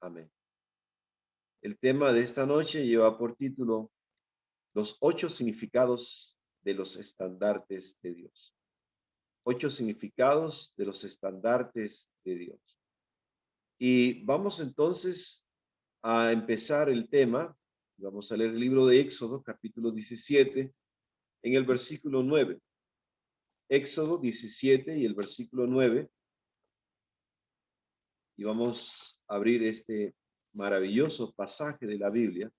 Amén. El tema de esta noche lleva por título los 8 significados de los estandartes de Dios. 8 significados de los estandartes de Dios. Y vamos entonces a empezar el tema. Vamos a leer el libro de Éxodo, capítulo 17, en el versículo 9. Éxodo 17 y el versículo 9. Y vamos a abrir este maravilloso pasaje de la Biblia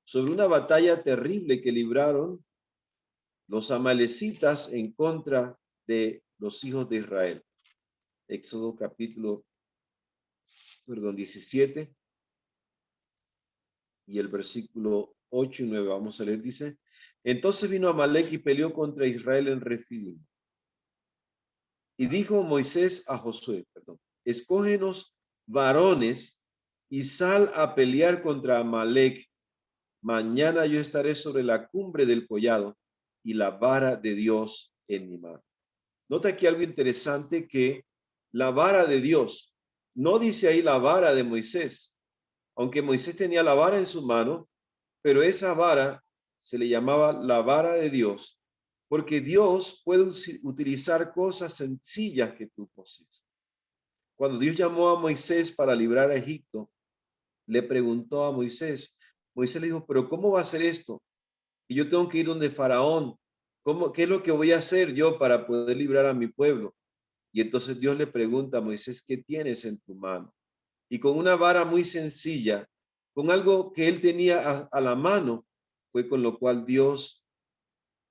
sobre una batalla terrible que libraron los amalecitas en contra de los hijos de Israel. Éxodo capítulo 17 y el versículo 8 y 9. Vamos a leer, dice: Entonces vino Amalec y peleó contra Israel en Refidim. Y dijo Moisés a Josué, escógenos varones y sal a pelear contra Amalec. Mañana yo estaré sobre la cumbre del collado y la vara de Dios en mi mano. Nota aquí algo interesante, que la vara de Dios, no dice ahí la vara de Moisés, aunque Moisés tenía la vara en su mano, pero esa vara se le llamaba la vara de Dios, porque Dios puede utilizar cosas sencillas que tú posees. Cuando Dios llamó a Moisés para librar a Egipto, le preguntó a Moisés le dijo, pero ¿cómo va a ser esto? Y yo tengo que ir donde Faraón. ¿Qué es lo que voy a hacer yo para poder librar a mi pueblo? Y entonces Dios le pregunta a Moisés, ¿qué tienes en tu mano? Y con una vara muy sencilla, con algo que él tenía a la mano, fue con lo cual Dios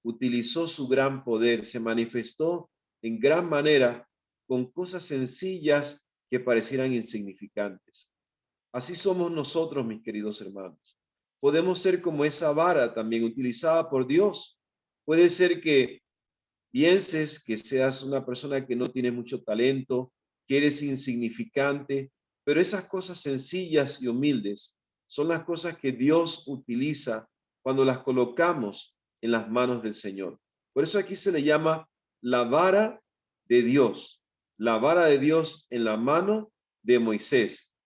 utilizó su gran poder, se manifestó en gran manera con cosas sencillas que parecieran insignificantes. Así somos nosotros, mis queridos hermanos. Podemos ser como esa vara también utilizada por Dios. Puede ser que pienses que seas una persona que no tiene mucho talento, que eres insignificante, pero esas cosas sencillas y humildes son las cosas que Dios utiliza cuando las colocamos en las manos del Señor. Por eso aquí se le llama la vara de Dios, la vara de Dios en la mano de Moisés.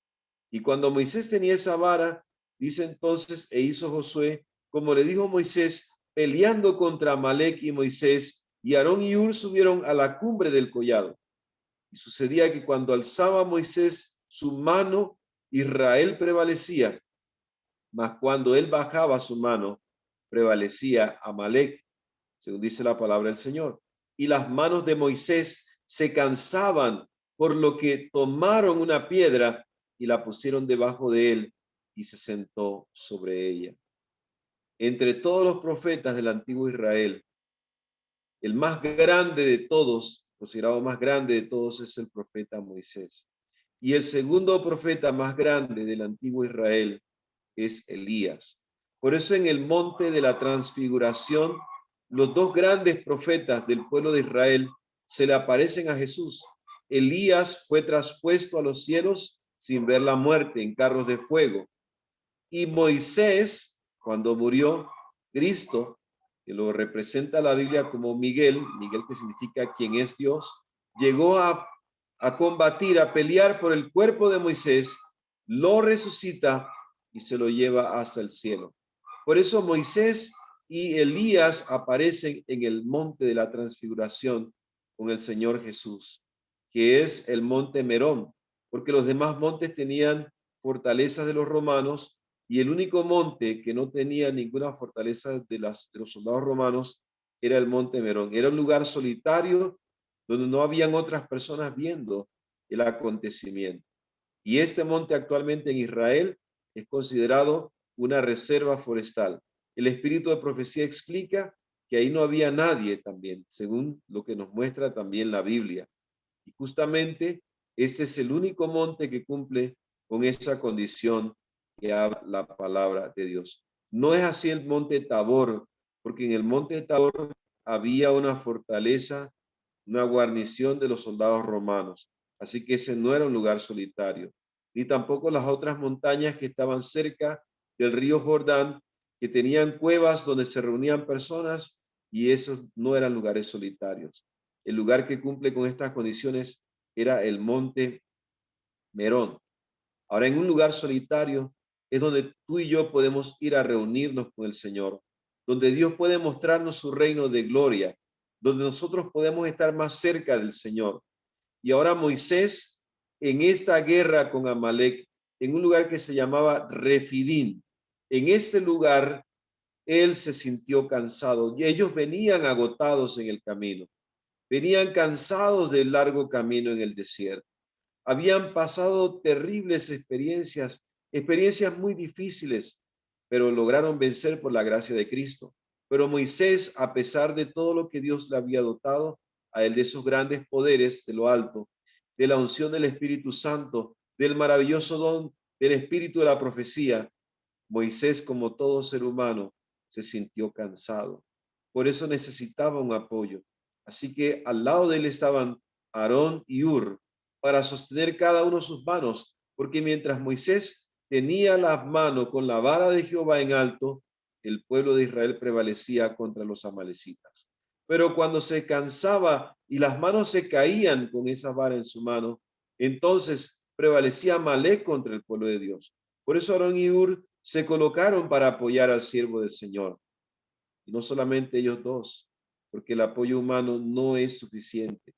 Y cuando Moisés tenía esa vara, dice entonces, e hizo Josué, como le dijo Moisés, peleando contra Amalec, y Moisés y Aarón y Hur subieron a la cumbre del collado. Y sucedía que cuando alzaba Moisés su mano, Israel prevalecía, mas cuando él bajaba su mano, prevalecía Amalec, según dice la palabra del Señor. Y las manos de Moisés se cansaban, por lo que tomaron una piedra y la pusieron debajo de él y se sentó sobre ella. Entre todos los profetas del antiguo Israel, el más grande de todos, considerado más grande de todos, es el profeta Moisés. Y el segundo profeta más grande del antiguo Israel es Elías. Por eso en el monte de la transfiguración, los dos grandes profetas del pueblo de Israel se le aparecen a Jesús. Elías fue traspuesto a los cielos sin ver la muerte en carros de fuego. Y Moisés, cuando murió, Cristo, que lo representa la Biblia como Miguel que significa quien es Dios, llegó a combatir, a pelear por el cuerpo de Moisés, lo resucita y se lo lleva hasta el cielo. Por eso Moisés y Elías aparecen en el monte de la transfiguración con el Señor Jesús, que es el monte Merón, porque los demás montes tenían fortalezas de los romanos, y el único monte que no tenía ninguna fortaleza de los soldados romanos era el monte Merón. Era un lugar solitario donde no habían otras personas viendo el acontecimiento. Y este monte actualmente en Israel es considerado una reserva forestal. El espíritu de profecía explica que ahí no había nadie también, según lo que nos muestra también la Biblia. Y justamente este es el único monte que cumple con esa condición que habla la palabra de Dios. No es así el monte Tabor, porque en el monte Tabor había una fortaleza, una guarnición de los soldados romanos. Así que ese no era un lugar solitario, ni tampoco las otras montañas que estaban cerca del río Jordán, que tenían cuevas donde se reunían personas, y esos no eran lugares solitarios. El lugar que cumple con estas condiciones era el monte Merón. Ahora, en un lugar solitario es donde tú y yo podemos ir a reunirnos con el Señor, donde Dios puede mostrarnos su reino de gloria, donde nosotros podemos estar más cerca del Señor. Y ahora Moisés, en esta guerra con Amalek, en un lugar que se llamaba Refidín, en este lugar él se sintió cansado y ellos venían agotados en el camino, venían cansados del largo camino en el desierto. Habían pasado terribles experiencias, experiencias muy difíciles, pero lograron vencer por la gracia de Cristo. Pero Moisés, a pesar de todo lo que Dios le había dotado a él, de esos grandes poderes de lo alto, de la unción del Espíritu Santo, del maravilloso don del Espíritu de la profecía, Moisés, como todo ser humano, se sintió cansado. Por eso necesitaba un apoyo. Así que al lado de él estaban Aarón y Hur para sostener cada uno sus manos, porque mientras Moisés tenía las manos con la vara de Jehová en alto, el pueblo de Israel prevalecía contra los amalecitas. Pero cuando se cansaba y las manos se caían con esa vara en su mano, entonces prevalecía Amalek contra el pueblo de Dios. Por eso Aarón y Hur se colocaron para apoyar al siervo del Señor. Y no solamente ellos dos, porque el apoyo humano no es suficiente.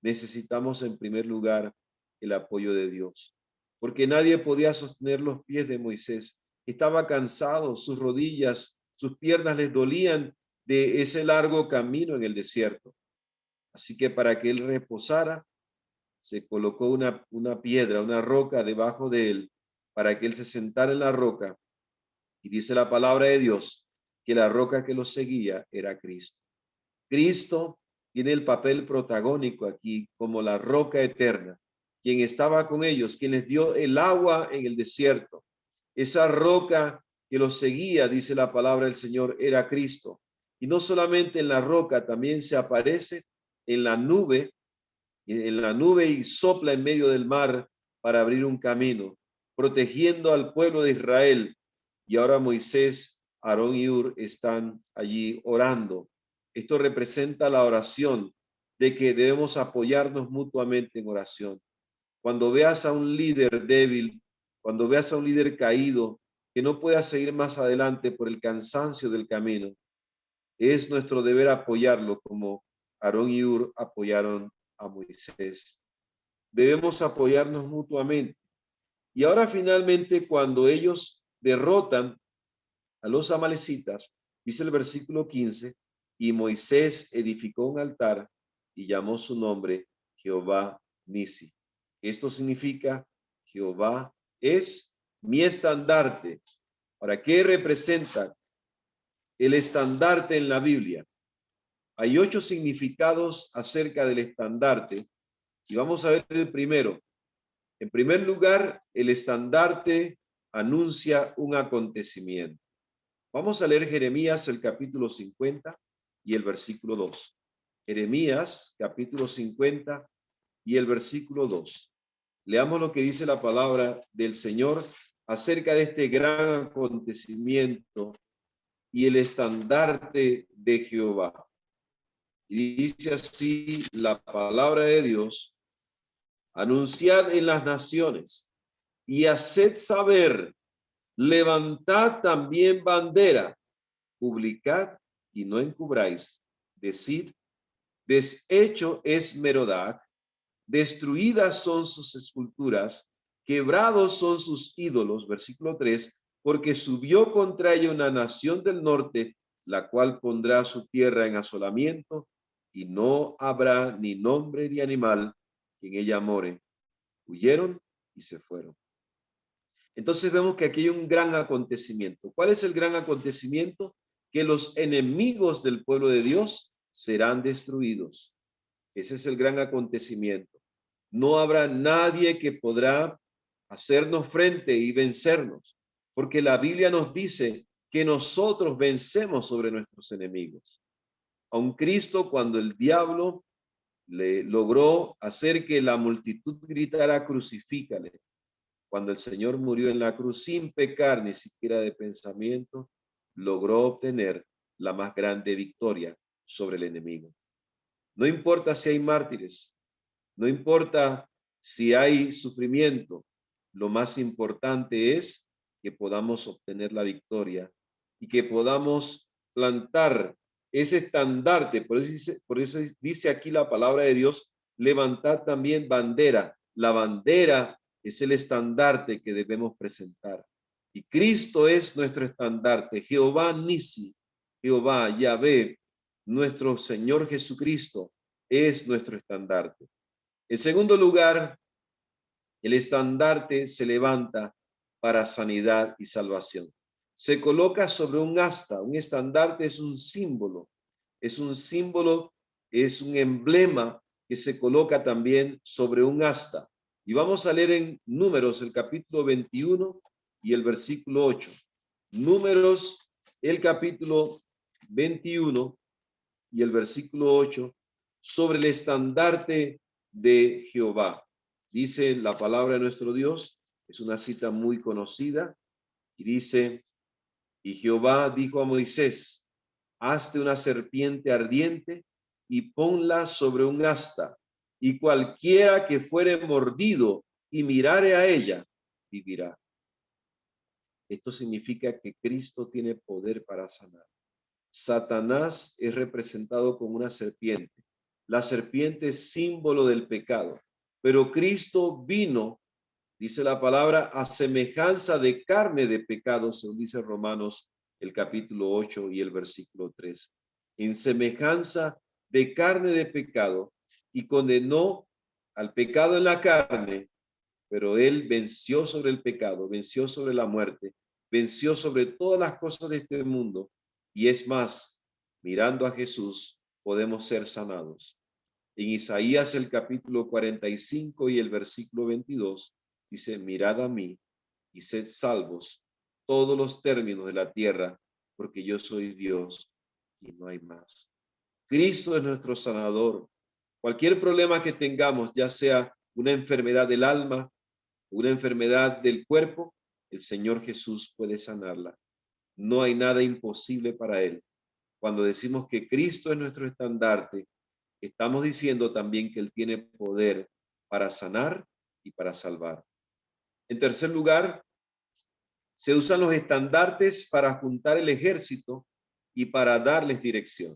Necesitamos en primer lugar el apoyo de Dios, porque nadie podía sostener los pies de Moisés. Estaba cansado, sus rodillas, sus piernas les dolían de ese largo camino en el desierto. Así que para que él reposara, se colocó una piedra, una roca debajo de él, para que él se sentara en la roca. Y dice la palabra de Dios que la roca que lo seguía era Cristo. Cristo tiene el papel protagónico aquí como la roca eterna, quien estaba con ellos, quien les dio el agua en el desierto. Esa roca que los seguía, dice la palabra del Señor, era Cristo. Y no solamente en la roca, también se aparece en la nube y sopla en medio del mar para abrir un camino, protegiendo al pueblo de Israel. Y ahora Moisés, Aarón y Hur están allí orando. Esto representa la oración, de que debemos apoyarnos mutuamente en oración. Cuando veas a un líder débil, cuando veas a un líder caído, que no pueda seguir más adelante por el cansancio del camino, es nuestro deber apoyarlo como Aarón y Hur apoyaron a Moisés. Debemos apoyarnos mutuamente. Y ahora finalmente, cuando ellos derrotan a los amalecitas, dice el versículo 15, y Moisés edificó un altar y llamó su nombre Jehová Nisi. Esto significa Jehová es mi estandarte. ¿Para qué representa el estandarte en la Biblia? Hay 8 significados acerca del estandarte y vamos a ver el primero. En primer lugar, el estandarte anuncia un acontecimiento. Vamos a leer Jeremías el capítulo 50 y el versículo 2. Jeremías capítulo 50 y el versículo 2. Leamos lo que dice la palabra del Señor acerca de este gran acontecimiento y el estandarte de Jehová. Y dice así la palabra de Dios: anunciad en las naciones y haced saber, levantad también bandera, publicad y no encubráis, decid, deshecho es Merodac, destruidas son sus esculturas, quebrados son sus ídolos, versículo 3, porque subió contra ella una nación del norte, la cual pondrá su tierra en asolamiento, y no habrá ni nombre de animal que en ella more. Huyeron y se fueron. Entonces vemos que aquí hay un gran acontecimiento. ¿Cuál es el gran acontecimiento? Que los enemigos del pueblo de Dios serán destruidos. Ese es el gran acontecimiento. No habrá nadie que podrá hacernos frente y vencernos, porque la Biblia nos dice que nosotros vencemos sobre nuestros enemigos. A un Cristo, cuando el diablo le logró hacer que la multitud gritara crucifícale, cuando el Señor murió en la cruz sin pecar ni siquiera de pensamiento, logró obtener la más grande victoria sobre el enemigo. No importa si hay mártires, no importa Si hay sufrimiento, lo más importante es que podamos obtener la victoria y que podamos plantar ese estandarte. Por eso dice aquí la palabra de Dios, levantad también bandera. La bandera es el estandarte que debemos presentar. Y Cristo es nuestro estandarte. Jehová Nisi, Jehová Yahvé, nuestro Señor Jesucristo es nuestro estandarte. En segundo lugar, el estandarte se levanta para sanidad y salvación. Se coloca sobre un asta. Un estandarte es un símbolo, es un emblema que se coloca también sobre un asta. Y vamos a leer en Números el capítulo 21 y el versículo 8. Números, el capítulo 21 y el versículo 8, sobre el estandarte de Jehová. Dice la palabra de nuestro Dios, es una cita muy conocida, y dice, y Jehová dijo a Moisés, hazte una serpiente ardiente y ponla sobre un asta, y cualquiera que fuere mordido y mirare a ella, vivirá. Esto significa que Cristo tiene poder para sanar. Satanás es representado como una serpiente. La serpiente es símbolo del pecado, pero Cristo vino, dice la palabra, a semejanza de carne de pecado, según dice Romanos el capítulo 8 y el versículo 3. En semejanza de carne de pecado, y condenó al pecado en la carne, pero él venció sobre el pecado, venció sobre la muerte, venció sobre todas las cosas de este mundo. Y es más, mirando a Jesús, podemos ser sanados. En Isaías el capítulo 45 y el versículo 22 dice, mirad a mí y sed salvos todos los términos de la tierra, porque yo soy Dios y no hay más. Cristo es nuestro sanador. Cualquier problema que tengamos, ya sea una enfermedad del alma, una enfermedad del cuerpo, el Señor Jesús puede sanarla. No hay nada imposible para él. Cuando decimos que Cristo es nuestro estandarte, estamos diciendo también que él tiene poder para sanar y para salvar. En tercer lugar, se usan los estandartes para juntar el ejército y para darles dirección.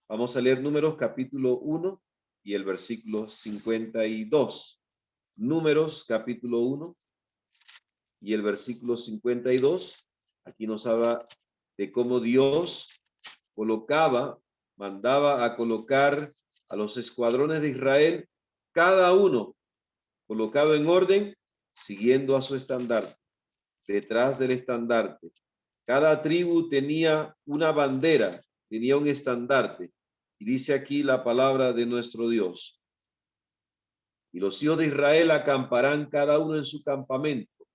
Vamos a leer Números capítulo 1 y el versículo 52. Números capítulo 1 y el versículo 52. Aquí nos habla de cómo Dios mandaba a colocar a los escuadrones de Israel, cada uno colocado en orden, siguiendo a su estandarte, detrás del estandarte. Cada tribu tenía una bandera, tenía un estandarte. Y dice aquí la palabra de nuestro Dios. Y los hijos de Israel acamparán cada uno en su campamento,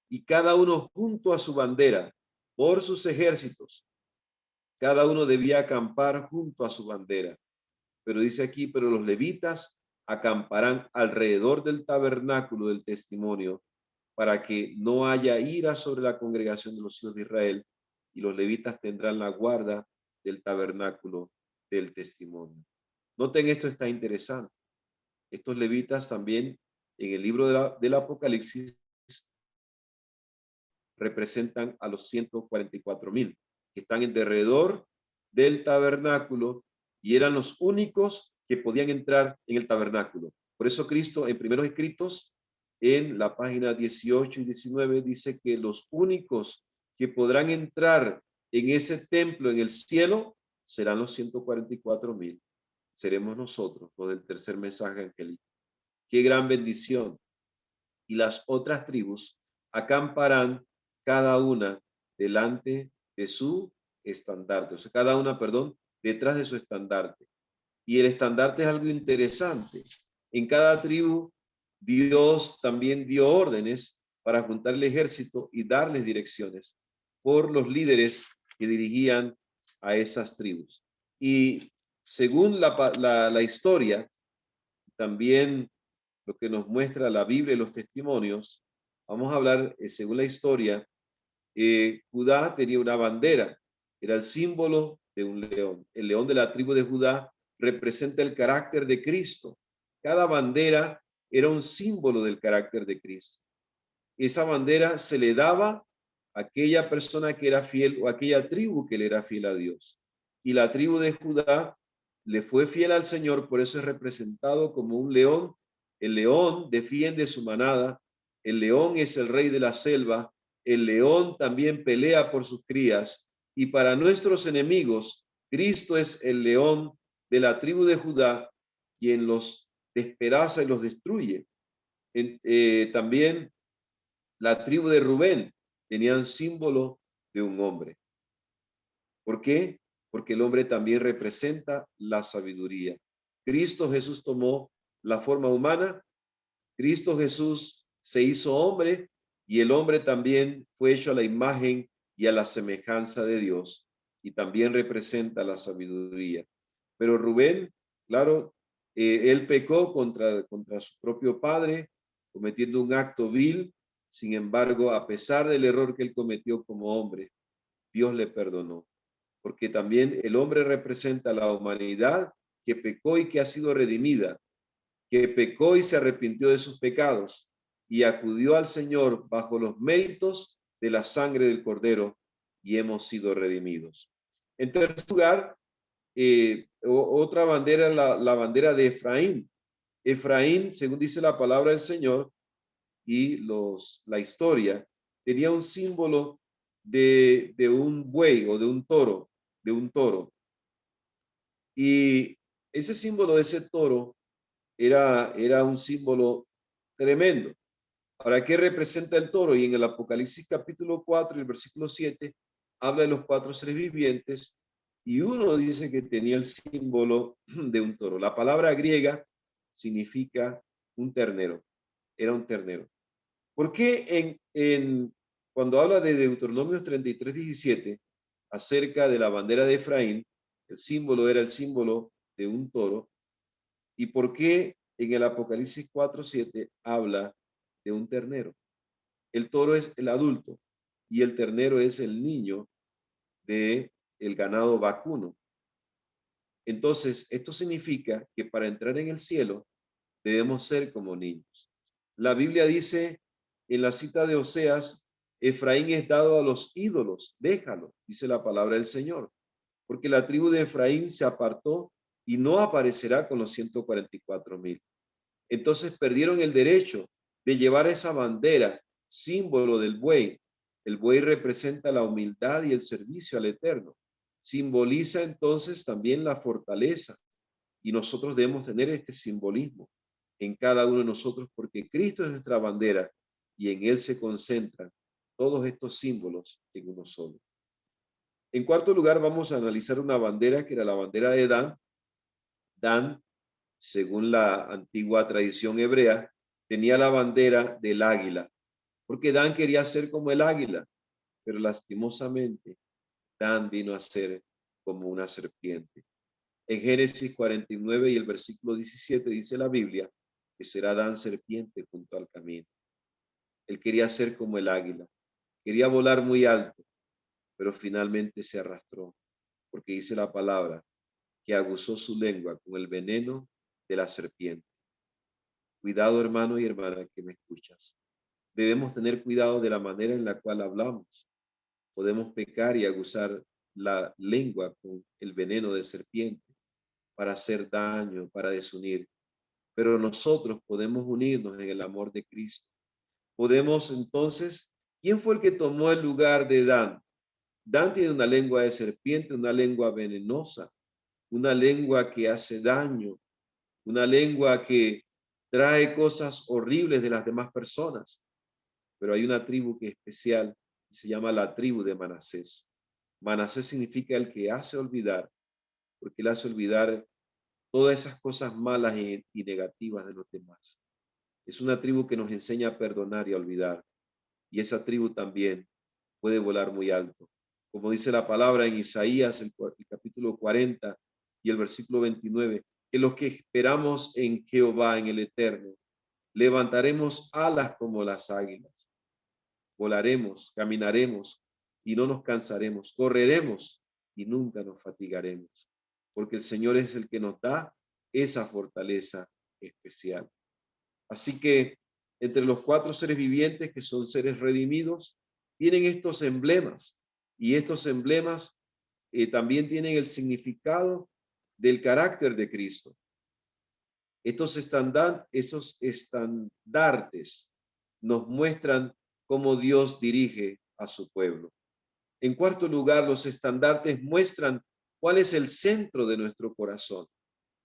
y cada uno junto a su bandera, por sus ejércitos. Cada uno debía acampar junto a su bandera. Pero dice aquí, pero los levitas acamparán alrededor del tabernáculo del testimonio, para que no haya ira sobre la congregación de los hijos de Israel, y los levitas tendrán la guarda del tabernáculo del testimonio. Noten, esto está interesante. Estos levitas también en el libro del Apocalipsis representan a los 144,000 que están en derredor del tabernáculo y eran los únicos que podían entrar en el tabernáculo. Por eso Cristo en primeros escritos, en la página 18 y 19, dice que los únicos que podrán entrar en ese templo en el cielo serán los 144,000. Seremos nosotros, los del tercer mensaje angélico. Qué gran bendición. Y las otras tribus acamparán cada una delante de su estandarte, o sea, cada una, perdón, detrás de su estandarte. Y el estandarte es algo interesante. En cada tribu, Dios también dio órdenes para juntar el ejército y darles direcciones por los líderes que dirigían a esas tribus. Y según la historia, también lo que nos muestra la Biblia y los testimonios, vamos a hablar, según la historia, Judá tenía una bandera, era el símbolo de un león. El león de la tribu de Judá representa el carácter de Cristo. Cada bandera era un símbolo del carácter de Cristo. Esa bandera se le daba a aquella persona que era fiel o a aquella tribu que le era fiel a Dios. Y la tribu de Judá le fue fiel al Señor, por eso es representado como un león. El león defiende su manada, el león es el rey de la selva, el león también pelea por sus crías, y para nuestros enemigos, Cristo es el león de la tribu de Judá, quien los despedaza y los destruye. También la tribu de Rubén tenían símbolo de un hombre. ¿Por qué? Porque el hombre también representa la sabiduría. Cristo Jesús tomó la forma humana, Cristo Jesús se hizo hombre y el hombre también fue hecho a la imagen y a la semejanza de Dios y también representa la sabiduría. Pero Rubén, claro, él pecó contra su propio padre, cometiendo un acto vil. Sin embargo, a pesar del error que él cometió como hombre, Dios le perdonó, porque también el hombre representa la humanidad que pecó y que ha sido redimida, que pecó y se arrepintió de sus pecados y acudió al Señor bajo los méritos de la sangre del Cordero y hemos sido redimidos. En tercer lugar, otra bandera, la bandera de Efraín. Efraín, según dice la palabra del Señor y la historia, tenía un símbolo de un buey o de un toro, Y ese símbolo de ese toro era un símbolo tremendo. Ahora, ¿qué representa el toro? Y en el Apocalipsis capítulo 4, el versículo 7, habla de los 4 seres vivientes y uno dice que tenía el símbolo de un toro. La palabra griega significa un ternero, era un ternero. ¿Por qué cuando habla de Deuteronomio 33, 17, acerca de la bandera de Efraín, el símbolo era el símbolo de un toro? ¿Y por qué en el Apocalipsis 4, 7 habla de un ternero? El toro es el adulto y el ternero es el niño de el ganado vacuno. Entonces, esto significa que para entrar en el cielo debemos ser como niños. La Biblia dice en la cita de Oseas, Efraín es dado a los ídolos, déjalo, dice la palabra del Señor, porque la tribu de Efraín se apartó y no aparecerá con los 144,000. Entonces perdieron el derecho de llevar esa bandera, símbolo del buey. El buey representa la humildad y el servicio al Eterno. Simboliza entonces también la fortaleza. Y nosotros debemos tener este simbolismo en cada uno de nosotros porque Cristo es nuestra bandera y en Él se concentran todos estos símbolos en uno solo. En cuarto lugar, vamos a analizar una bandera que era la bandera de Dan. Dan, según la antigua tradición hebrea, tenía la bandera del águila, porque Dan quería ser como el águila, pero lastimosamente Dan vino a ser como una serpiente. En Génesis 49 y el versículo 17 dice la Biblia que será Dan serpiente junto al camino. Él quería ser como el águila, quería volar muy alto, pero finalmente se arrastró, porque dice la palabra que aguzó su lengua con el veneno de la serpiente. Cuidado, hermano y hermana que me escuchas. Debemos tener cuidado de la manera en la cual hablamos. Podemos pecar y aguzar la lengua con el veneno de serpiente para hacer daño, para desunir. Pero nosotros podemos unirnos en el amor de Cristo. Podemos entonces, ¿quién fue el que tomó el lugar de Dan? Dan tiene una lengua de serpiente, una lengua venenosa, una lengua que hace daño, una lengua que trae cosas horribles de las demás personas. Pero hay una tribu que es especial y se llama la tribu de Manasés. Manasés significa el que hace olvidar, porque él hace olvidar todas esas cosas malas y negativas de los demás. Es una tribu que nos enseña a perdonar y a olvidar. Y esa tribu también puede volar muy alto. Como dice la palabra en Isaías, el capítulo 40 y el versículo 29, que los que esperamos en Jehová, en el Eterno, levantaremos alas como las águilas. Volaremos, caminaremos y no nos cansaremos. Correremos y nunca nos fatigaremos. Porque el Señor es el que nos da esa fortaleza especial. Así que entre los 4 seres vivientes, que son seres redimidos, tienen estos emblemas, y estos emblemas también tienen el significado del carácter de Cristo. Esos estandartes nos muestran cómo Dios dirige a su pueblo. En cuarto lugar, los estandartes muestran cuál es el centro de nuestro corazón.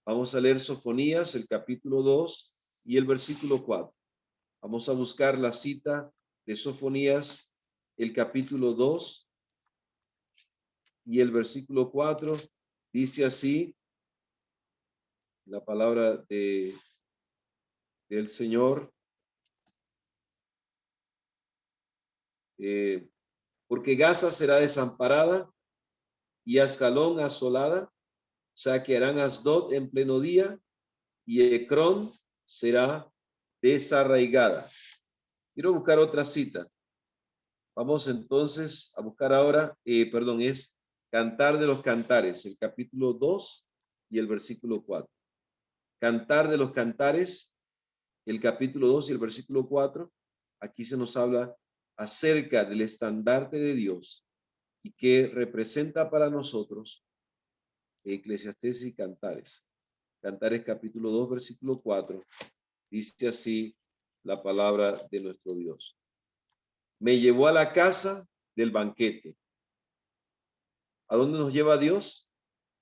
Vamos a leer Sofonías, el capítulo 2 y el versículo 4. Vamos a buscar la cita de Sofonías, el capítulo 2 y el versículo 4. Dice así la palabra del Señor. Porque Gaza será desamparada y Ascalón asolada, saquearán Asdod en pleno día y Ecrón será desarraigada. Quiero buscar otra cita. Vamos entonces a buscar ahora, es Cantar de los Cantares, el capítulo 2 y el versículo 4. Cantar de los Cantares, el capítulo 2 y el versículo 4. Aquí se nos habla acerca del estandarte de Dios y que representa para nosotros Eclesiastés y Cantares. Cantares capítulo 2, versículo 4. Dice así la palabra de nuestro Dios. Me llevó a la casa del banquete. ¿A dónde nos lleva Dios?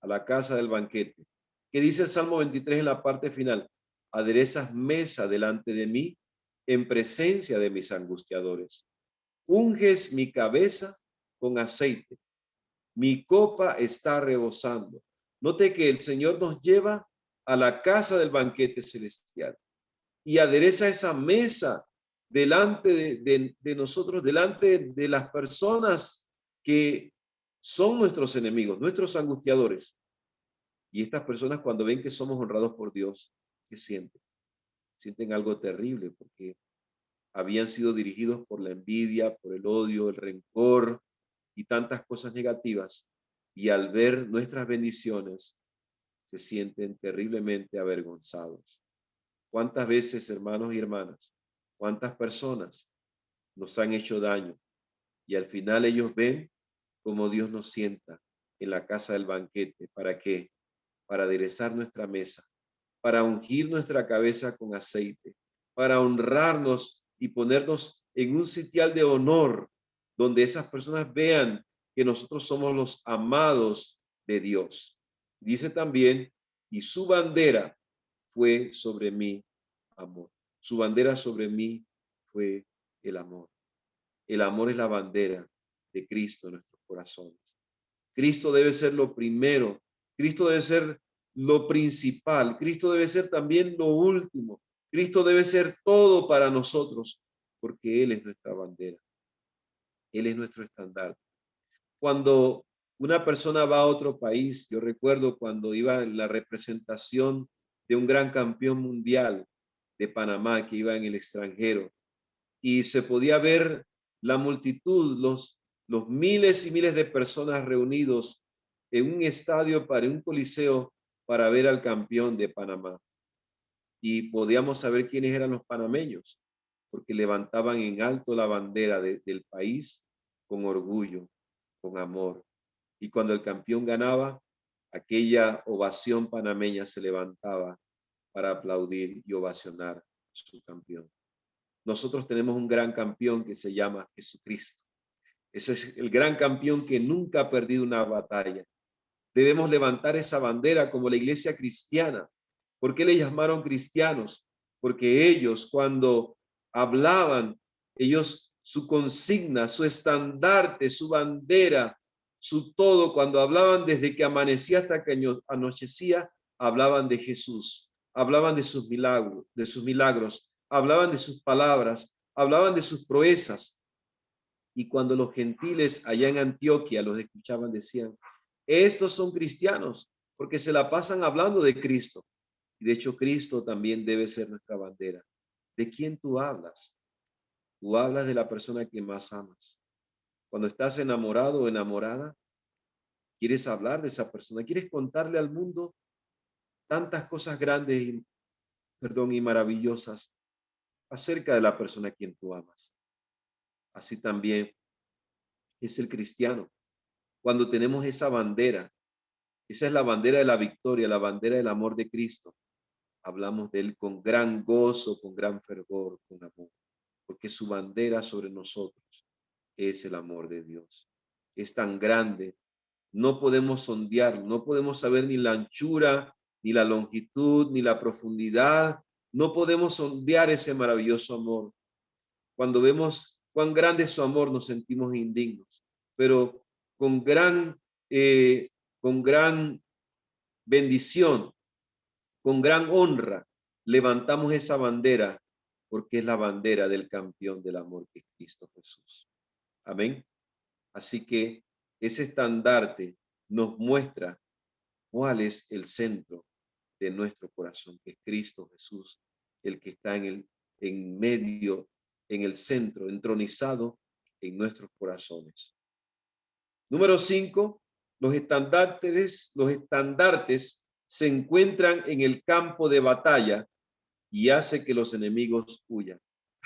A la casa del banquete. ¿Qué dice el Salmo 23 en la parte final? Aderezas mesa delante de mí en presencia de mis angustiadores. Unges mi cabeza con aceite. Mi copa está rebosando. Note que el Señor nos lleva a la casa del banquete celestial y adereza esa mesa delante de nosotros, delante de las personas que son nuestros enemigos, nuestros angustiadores. Y estas personas, cuando ven que somos honrados por Dios, ¿qué sienten? Sienten algo terrible porque habían sido dirigidos por la envidia, por el odio, el rencor y tantas cosas negativas. Y al ver nuestras bendiciones, se sienten terriblemente avergonzados. ¿Cuántas veces, hermanos y hermanas, cuántas personas nos han hecho daño? Y al final ellos ven cómo Dios nos sienta en la casa del banquete. ¿Para qué? Para aderezar nuestra mesa, para ungir nuestra cabeza con aceite, para honrarnos y ponernos en un sitial de honor donde esas personas vean que nosotros somos los amados de Dios. Dice también, y su bandera fue sobre mí amor. Su bandera sobre mí fue el amor. El amor es la bandera de Cristo en nuestros corazones. Cristo debe ser lo primero. Cristo debe ser lo principal. Cristo debe ser también lo último. Cristo debe ser todo para nosotros, porque Él es nuestra bandera. Él es nuestro estandarte. Cuando una persona va a otro país, yo recuerdo cuando iba en la representación de un gran campeón mundial de Panamá que iba en el extranjero y se podía ver la multitud, los miles y miles de personas reunidos en un estadio, para un coliseo, para ver al campeón de Panamá. Y podíamos saber quiénes eran los panameños, porque levantaban en alto la bandera del país con orgullo, con amor. Y cuando el campeón ganaba, aquella ovación panameña se levantaba para aplaudir y ovacionar a su campeón. Nosotros tenemos un gran campeón que se llama Jesucristo. Ese es el gran campeón que nunca ha perdido una batalla. Debemos levantar esa bandera como la iglesia cristiana. ¿Por qué le llamaron cristianos? Porque ellos, cuando hablaban, su consigna, su estandarte, su bandera, su todo, cuando hablaban desde que amanecía hasta que anochecía, hablaban de Jesús, hablaban de sus milagros, hablaban de sus palabras, hablaban de sus proezas. Y cuando los gentiles allá en Antioquia los escuchaban, decían, estos son cristianos, porque se la pasan hablando de Cristo. Y de hecho, Cristo también debe ser nuestra bandera. ¿De quién tú hablas? Tú hablas de la persona que más amas. Cuando estás enamorado o enamorada, quieres hablar de esa persona, quieres contarle al mundo tantas cosas grandes y maravillosas acerca de la persona a quien tú amas. Así también es el cristiano. Cuando tenemos esa bandera, esa es la bandera de la victoria, la bandera del amor de Cristo. Hablamos de él con gran gozo, con gran fervor, con amor, porque su bandera sobre nosotros es el amor de Dios. Es tan grande, no podemos sondearlo, no podemos saber ni la anchura, ni la longitud, ni la profundidad, no podemos sondear ese maravilloso amor. Cuando vemos cuán grande es su amor, nos sentimos indignos, pero con gran, eh, con gran bendición, con gran honra, levantamos esa bandera, porque es la bandera del campeón del amor, que es Cristo Jesús. Amén. Así que ese estandarte nos muestra cuál es el centro de nuestro corazón, que es Cristo Jesús, el que está en medio, en el centro, entronizado en nuestros corazones. Número 5, los estandartes se encuentran en el campo de batalla y hace que los enemigos huyan.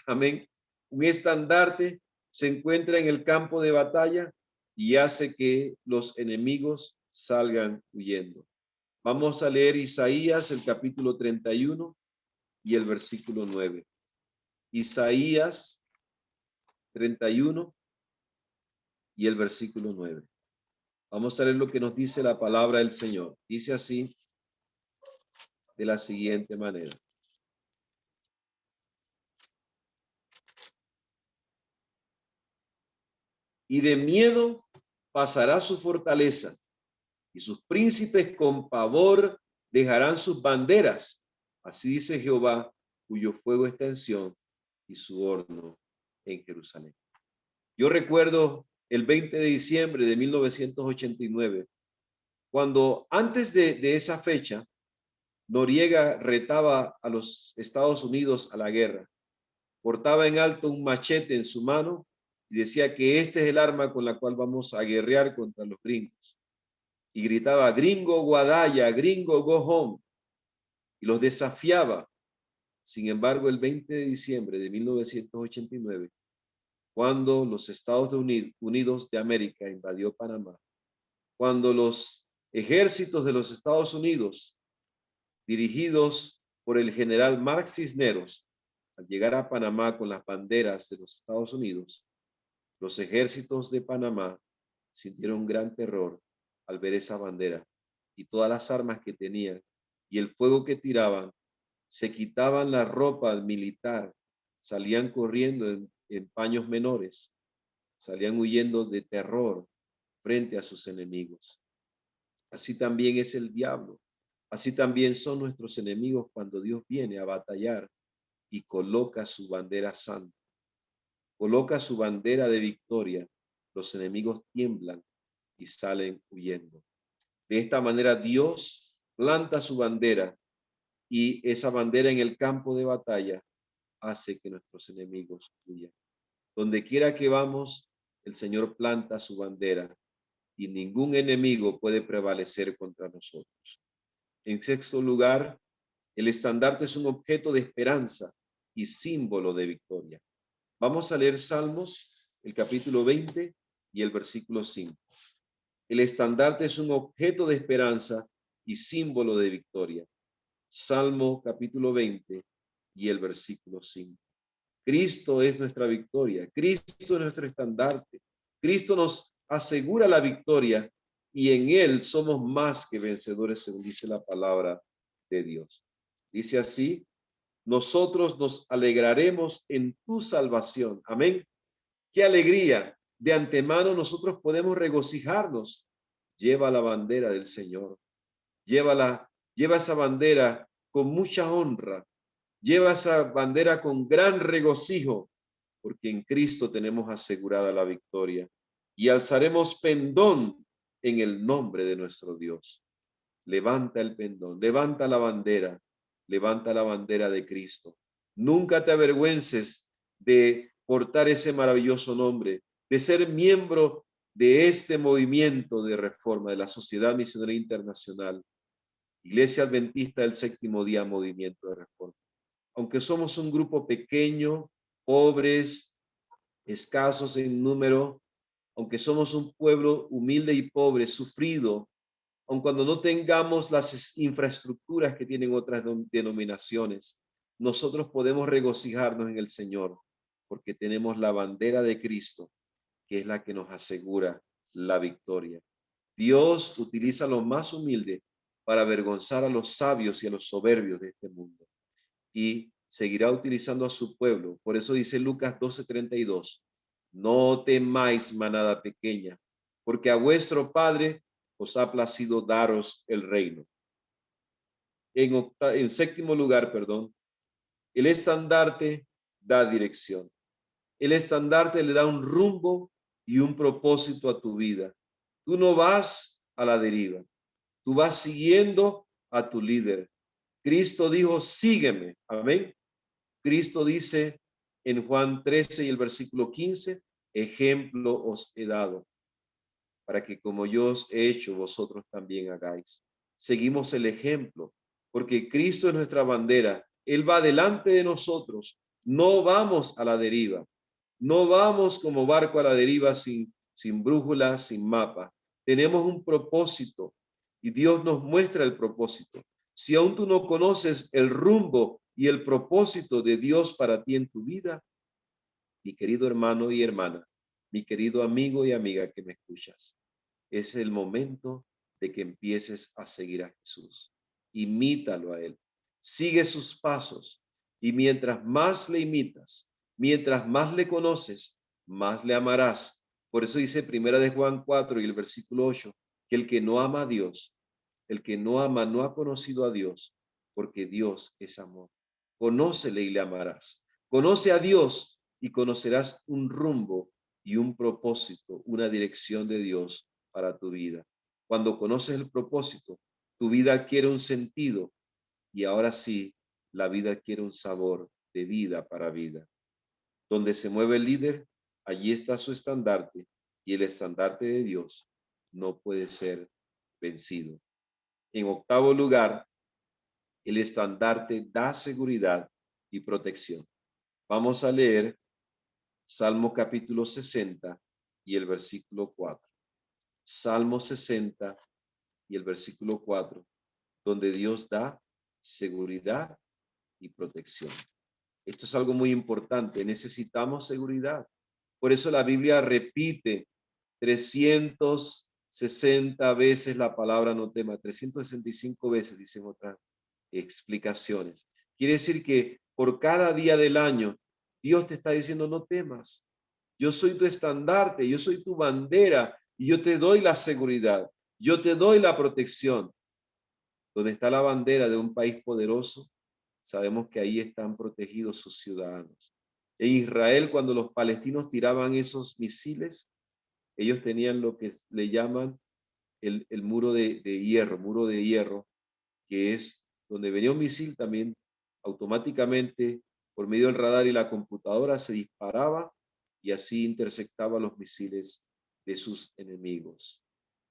Amén. Un estandarte se encuentra en el campo de batalla y hace que los enemigos salgan huyendo. Vamos a leer Isaías, el capítulo 31 y el versículo 9. Isaías 31 y el versículo 9. Vamos a leer lo que nos dice la palabra del Señor. Dice así, de la siguiente manera. Y de miedo pasará su fortaleza, y sus príncipes con pavor dejarán sus banderas. Así dice Jehová, cuyo fuego está en Sión y su horno en Jerusalén. Yo recuerdo el 20 de diciembre de 1989, cuando antes de esa fecha, Noriega retaba a los Estados Unidos a la guerra. Portaba en alto un machete en su mano y decía que este es el arma con la cual vamos a guerrear contra los gringos. Y gritaba, gringo guadaya, gringo go home. Y los desafiaba. Sin embargo, el 20 de diciembre de 1989, cuando los Estados Unidos de América invadió Panamá, cuando los ejércitos de los Estados Unidos, dirigidos por el general Mark Cisneros, al llegar a Panamá con las banderas de los Estados Unidos, los ejércitos de Panamá sintieron gran terror al ver esa bandera y todas las armas que tenían y el fuego que tiraban. Se quitaban la ropa militar, salían corriendo en paños menores, salían huyendo de terror frente a sus enemigos. Así también es el diablo. Así también son nuestros enemigos cuando Dios viene a batallar y coloca su bandera santa, coloca su bandera de victoria. Los enemigos tiemblan y salen huyendo. De esta manera Dios planta su bandera y esa bandera en el campo de batalla hace que nuestros enemigos huyan. Donde quiera que vamos, el Señor planta su bandera y ningún enemigo puede prevalecer contra nosotros. En sexto lugar, el estandarte es un objeto de esperanza y símbolo de victoria. Vamos a leer Salmos, el capítulo 20 y el versículo 5. El estandarte es un objeto de esperanza y símbolo de victoria. Salmo capítulo 20 y el versículo 5. Cristo es nuestra victoria. Cristo es nuestro estandarte. Cristo nos asegura la victoria y en Él somos más que vencedores, según dice la palabra de Dios. Dice así, nosotros nos alegraremos en tu salvación. Amén. Qué alegría. De antemano nosotros podemos regocijarnos. Lleva la bandera del Señor. Lleva esa bandera con mucha honra. Lleva esa bandera con gran regocijo, porque en Cristo tenemos asegurada la victoria. Y alzaremos pendón en el nombre de nuestro Dios. Levanta el pendón, levanta la bandera de Cristo. Nunca te avergüences de portar ese maravilloso nombre, de ser miembro de este movimiento de reforma de la Sociedad Misionera Internacional, Iglesia Adventista del Séptimo Día, Movimiento de Reforma. aunque somos un grupo pequeño, pobres, escasos en número, aunque somos un pueblo humilde y pobre, sufrido, aun cuando no tengamos las infraestructuras que tienen otras denominaciones, nosotros podemos regocijarnos en el Señor, porque tenemos la bandera de Cristo, que es la que nos asegura la victoria. Dios utiliza a los más humildes para avergonzar a los sabios y a los soberbios de este mundo. Y seguirá utilizando a su pueblo. Por eso dice Lucas 12:32, no temáis, manada pequeña, porque a vuestro Padre os ha placido daros el reino. En séptimo lugar, el estandarte da dirección. El estandarte le da un rumbo y un propósito a tu vida. Tú no vas a la deriva, tú vas siguiendo a tu líder. Cristo dijo, sígueme. Amén. Cristo dice en Juan 13 y el versículo 15, ejemplo os he dado, para que como yo os he hecho, vosotros también hagáis. Seguimos el ejemplo, porque Cristo es nuestra bandera. Él va delante de nosotros. No vamos a la deriva. No vamos como barco a la deriva sin brújula, sin mapa. Tenemos un propósito y Dios nos muestra el propósito. Si aún tú no conoces el rumbo y el propósito de Dios para ti en tu vida, mi querido hermano y hermana, mi querido amigo y amiga que me escuchas, es el momento de que empieces a seguir a Jesús. Imítalo a Él. Sigue sus pasos. Y mientras más le imitas, mientras más le conoces, más le amarás. Por eso dice Primera de Juan 4 y el versículo 8, que el que no ama a Dios, el que no ama no ha conocido a Dios, porque Dios es amor. Conócele y le amarás. Conoce a Dios y conocerás un rumbo y un propósito, una dirección de Dios para tu vida. Cuando conoces el propósito, tu vida adquiere un sentido y ahora sí, la vida adquiere un sabor de vida para vida. Donde se mueve el líder, allí está su estandarte y el estandarte de Dios no puede ser vencido. En octavo lugar, el estandarte da seguridad y protección. Vamos a leer Salmo capítulo 60 y el versículo 4. Salmo 60 y el versículo 4, donde Dios da seguridad y protección. Esto es algo muy importante. Necesitamos seguridad. Por eso la Biblia repite 360 veces la palabra no tema, 365 veces dicen otras explicaciones. Quiere decir que por cada día del año, Dios te está diciendo no temas. Yo soy tu estandarte, yo soy tu bandera y yo te doy la seguridad, yo te doy la protección. Donde está la bandera de un país poderoso, sabemos que ahí están protegidos sus ciudadanos. En Israel, cuando los palestinos tiraban esos misiles, ellos tenían lo que le llaman el muro de hierro, que es donde venía un misil también automáticamente por medio del radar y la computadora se disparaba y así interceptaba los misiles de sus enemigos.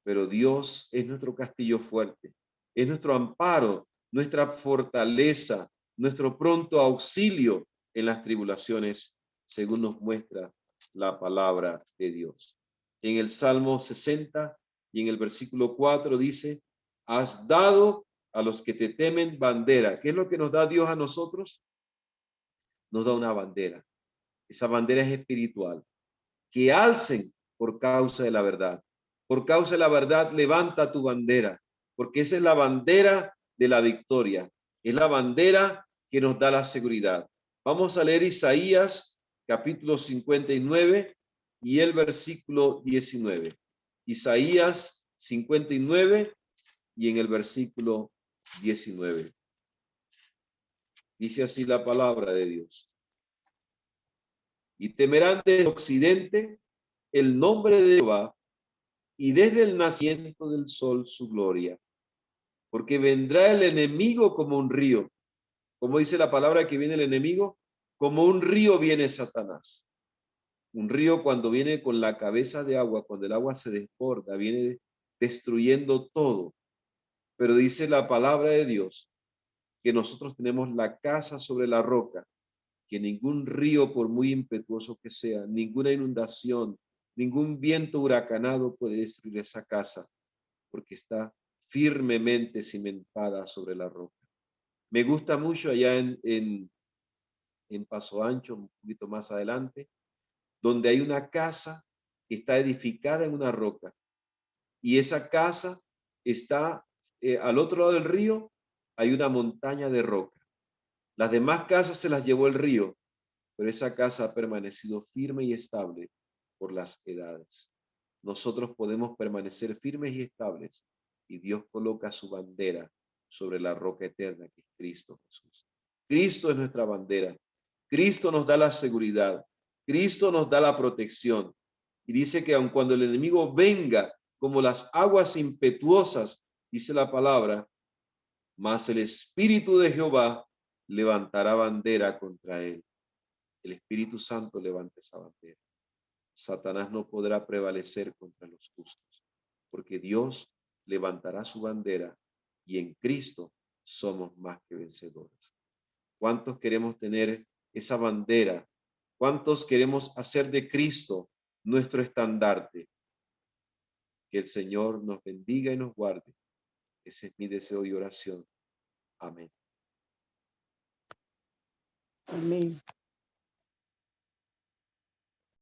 Pero Dios es nuestro castillo fuerte, es nuestro amparo, nuestra fortaleza, nuestro pronto auxilio en las tribulaciones, según nos muestra la palabra de Dios. En el Salmo 60 y en el versículo 4 dice, has dado a los que te temen bandera. ¿Qué es lo que nos da Dios a nosotros? Nos da una bandera. Esa bandera es espiritual. Que alcen por causa de la verdad. Por causa de la verdad, levanta tu bandera, porque esa es la bandera de la victoria. Es la bandera que nos da la seguridad. Vamos a leer Isaías capítulo 59 y el versículo 19. Isaías 59 y en el versículo 19. Dice así la palabra de Dios. Y temerán desde occidente el nombre de Jehová y desde el nacimiento del sol su gloria. Porque vendrá el enemigo como un río. Como dice la palabra que viene el enemigo, como un río viene Satanás. Un río cuando viene con la cabeza de agua, cuando el agua se desborda, viene destruyendo todo. Pero dice la palabra de Dios que nosotros tenemos la casa sobre la roca, que ningún río, por muy impetuoso que sea, ninguna inundación, ningún viento huracanado puede destruir esa casa, porque está firmemente cimentada sobre la roca. Me gusta mucho allá en Paso Ancho, un poquito más adelante, donde hay una casa que está edificada en una roca, y esa casa está al otro lado del río, hay una montaña de roca. Las demás casas se las llevó el río, pero esa casa ha permanecido firme y estable por las edades. Nosotros podemos permanecer firmes y estables, y Dios coloca su bandera sobre la roca eterna que es Cristo Jesús. Cristo es nuestra bandera. Cristo nos da la seguridad. Cristo nos da la protección. Y dice que aun cuando el enemigo venga como las aguas impetuosas, dice la palabra, mas el Espíritu de Jehová levantará bandera contra él. El Espíritu Santo levanta esa bandera. Satanás no podrá prevalecer contra los justos, porque Dios levantará su bandera y en Cristo somos más que vencedores. ¿Cuántos queremos tener esa bandera? ¿Cuántos queremos hacer de Cristo nuestro estandarte? Que el Señor nos bendiga y nos guarde. Ese es mi deseo y oración. Amén. Amén.